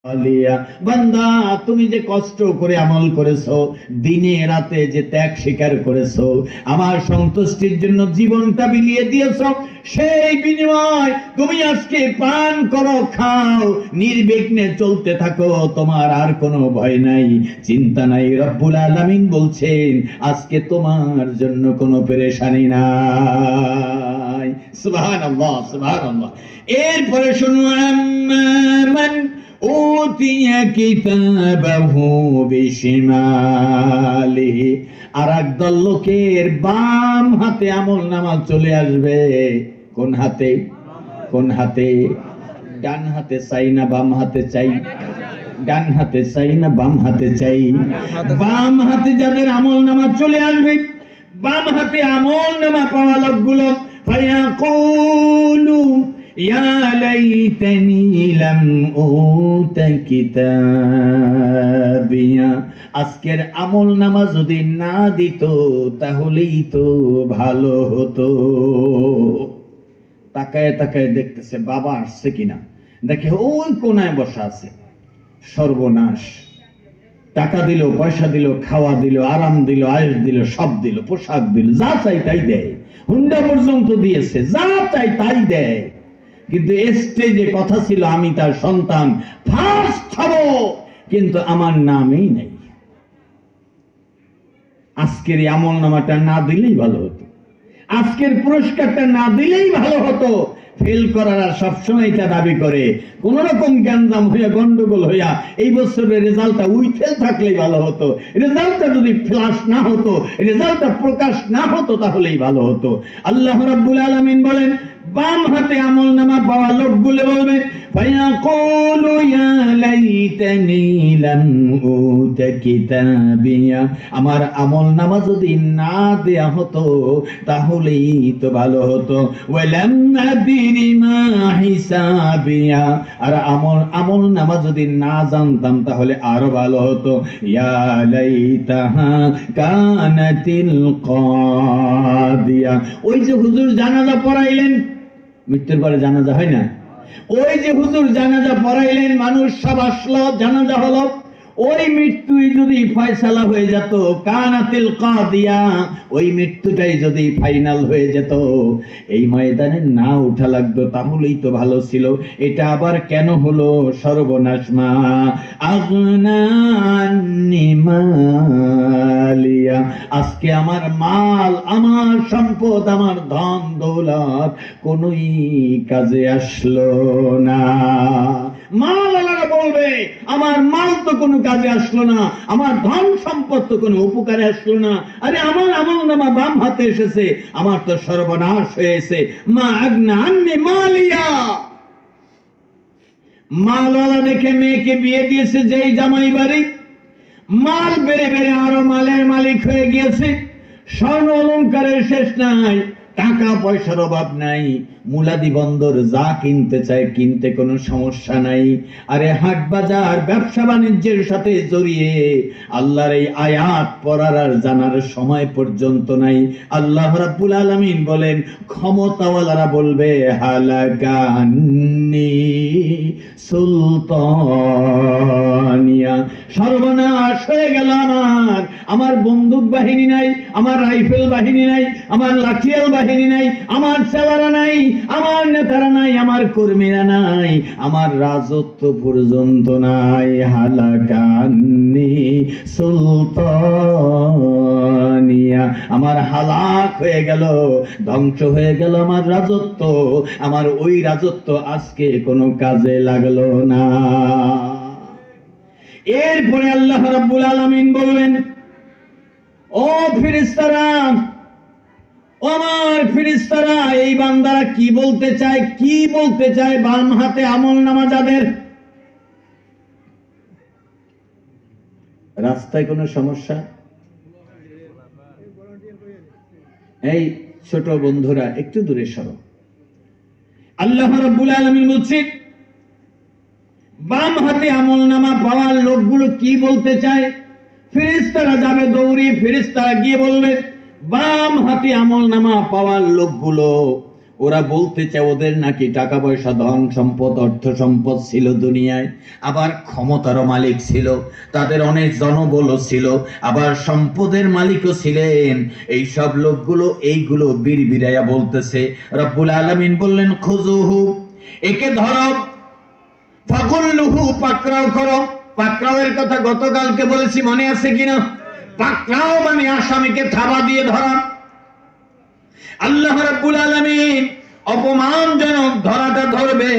বান্দা, তুমি যে কষ্ট করে আমল করেছো, দিনে রাতে যে ত্যাগ স্বীকার করেছো, আমার সন্তুষ্টির জন্য জীবনটা বিলিয়ে দিয়েছো, সেই বিনিময় তুমি আজকে পান করো, খাও, নির্বিঘ্নে চলতে থাকো, তোমার আর কোনো ভয় নাই, চিন্তা নাই। রব্বুল আলামিন বলছেন আজকে তোমার জন্য কোনো পেরেশানি নাই। সুবহানাল্লাহ, সুবহানাল্লাহ। এরপরে শুনো, আম্মান উতিয়া কিতাবাহু বিশিমালিহি, আর একদল লোকের বাম হাতে আমল নামা চলে আসবে। কোন হাতে? কোন হাতে? ডান হাতে চাই না বাম হাতে চাই? ডান হাতে চাই না বাম হাতে চাই? বাম হাতে যাদের আমল নামা চলে আসবে, বাম হাতে আমল নামা পাওয়া লোকগুলো ফায়াকুলু ইয়া লাইতানি লাম উতা কিতাবিয়া, আজকের আমল নামা যদি না দিত তাহলেই তো ভালো হতো। তাকায় তাকায় দেখতেছে বাবা আসছে কিনা, দেখে ওই কোনায় বসা আছে। সর্বনাশ! টাকা দিল, পয়সা দিল, খাওয়া দিল, আরাম দিল, আয়েশ দিল, সব দিল, পোশাক দিল, যা চাই তাই দেয়, হুন্ডা পর্যন্ত দিয়েছে, যা চাই তাই দেয়। কিন্তু স্টেজে কথা ছিল আমি তার সন্তান, ফার্স্ট হব, কিন্তু আমার নামই নেই। আজকের এই আমল নামাটা না দিলেই ভালো হতো, আজকের পুরস্কারটা না দিলেই ভালো হতো। ফেল করার আর সবসময় এটা দাবি করে, কোন রকম গ্যাঞ্জাম হইয়া গন্ডগোল হইয়া এই বছরের রেজাল্টটা উইথেল থাকলেই ভালো হতো, রেজাল্টটা যদি ফ্লাশ না হতো, রেজাল্টটা প্রকাশ না হতো তাহলেই ভালো হতো। আল্লাহ রাব্বুল আলামিন বলেন, বাম হাতে আমল নামা পাওয়া লোকগুলো বলবে ফায়াকুলু ইয়া লাইতানি লাম উতা কিতাবিয়া, আমার আমল নামা যদি না দেয়া হতো তাহলেই তো ভালো হতো। ওয়ালাম আদরি মা হিসাবিয়া, আর আমল নামা যদি না জানতাম তাহলে আরো ভালো হতো। ইয়া লাইতাহা কানাতিল কাদিয়া, ওই যে হুজুর জানাজা পড়াইলেন, মৃত্যুর পরে জানাজা হয় না, ওই যে হুজুর জানাজা পড়াইলেন, মানুষ সব আসলো, জানাজা হলো, ওই মৃত্যুই যদি ফয়সালা হয়ে যেত, কানাতিল কাদিয়া, ওই মৃত্যুটাই যদি ফাইনাল হয়ে যেত, এই ময়দানে না উঠা লাগতো তাহলেই তো ভালো ছিল। এটা আবার কেন হলো? সর্বনাশ! মা আগনা আন্নি মালিয়া, আজকে আমার মাল, আমার সম্পদ, আমার ধন দৌলত কোনই কাজে আসলো না। মালওয়ালারা বলবে আমার মাল তো কোনো কাজে আসলো না, আমার ধন সম্পদ তো কোনো উপকারে আসলো না। আরে আমার আমল নামা বাম হাতে এসেছে, আমার তো সর্বনাশ হয়েছে। মা আগনা আন্নি মালিয়া, মালওয়ালা দেখে মেয়েকে বিয়ে দিয়েছে যেই জামাই বাড়ি, মাল বেড়ে বেড়ে আরো মালের মালিক হয়ে গিয়েছে, স্বর্ণ অলংকারের শেষ নাই, টাকা পয়সার অভাব নাই, মুলাদি বন্দর যা কিনতে চায় কিনতে কোনো সমস্যা নাই। আরে হাট বাজার ব্যবসা বাণিজ্যের সাথে জড়িয়ে আল্লাহর এই আয়াত পড়ার আর জানার সময় পর্যন্ত নাই। আল্লাহ রাব্বুল আলামিন বলেন, ক্ষমতাওয়ালারা বলবে হালাকান্নি সুলতানিয়া, সর্বনাশ হয়ে গেল আমার, আমার বন্দুক বাহিনী নাই, আমার রাইফেল বাহিনী নাই, আমার লাঠিয়াল বাহিনী নাই, আমার সেলারা নাই, আমার নেতারা নাই, আমার কর্মীরা নাই, আমার রাজত্ব পর্যন্ত নাই। হালাকান্নি সুলতানিয়া, আমার হালাক হয়ে গেল, ধ্বংস হয়ে গেল আমার রাজত্ব, আমার ওই রাজত্ব আজকে কোনো কাজে লাগলো না। এরপরে আল্লাহ রাব্বুল আলামিন বললেন, ও ফেরেশতারা, আমার ফেরেশতারা, এই বান্দারা কি বলতে চায়, কি বলতে চায়? বাম হাতে আমল নামা যাদের, রাস্তায় কোনো সমস্যা, এই ছোট বন্ধুরা একটু দূরে সরো। আল্লাহ রাব্বুল আলামিন বলছেন, বাম হাতে আমল নামা পাওয়ার লোকগুলো কি বলতে চায়? ফেরেশতারা যাবে দৌড়ে, ফেরেশতারা গিয়ে বলবে বাম হাতে আমল নামা পাওয়ার লোকগুলো ওরা বলতে চায় ওদের নাকি টাকা পয়সা, ধন সম্পদ, অর্থ সম্পদ ছিল দুনিয়ায়, আবার ক্ষমতারও মালিক ছিল, তাদের অনেক জনবলও ছিল, আবার সম্পদের মালিকও ছিলেন। এই সব লোকগুলো এইগুলো বিড়বিড়াইয়া বলতেছে। রব্বুল আলামিন বললেন, খুযুহু, একে ধরো, ফাগুল্লুহু, পাকড়াও করো। পাকড়াওয়ের কথা গতকালকে বলেছি, মনে আছে কিনা? পাকড়াও মানে আসামিকে থাবা দিয়ে ধরা। আল্লাহ রাব্বুল আলামিন অপমানজনক ধরাটা ধরবে।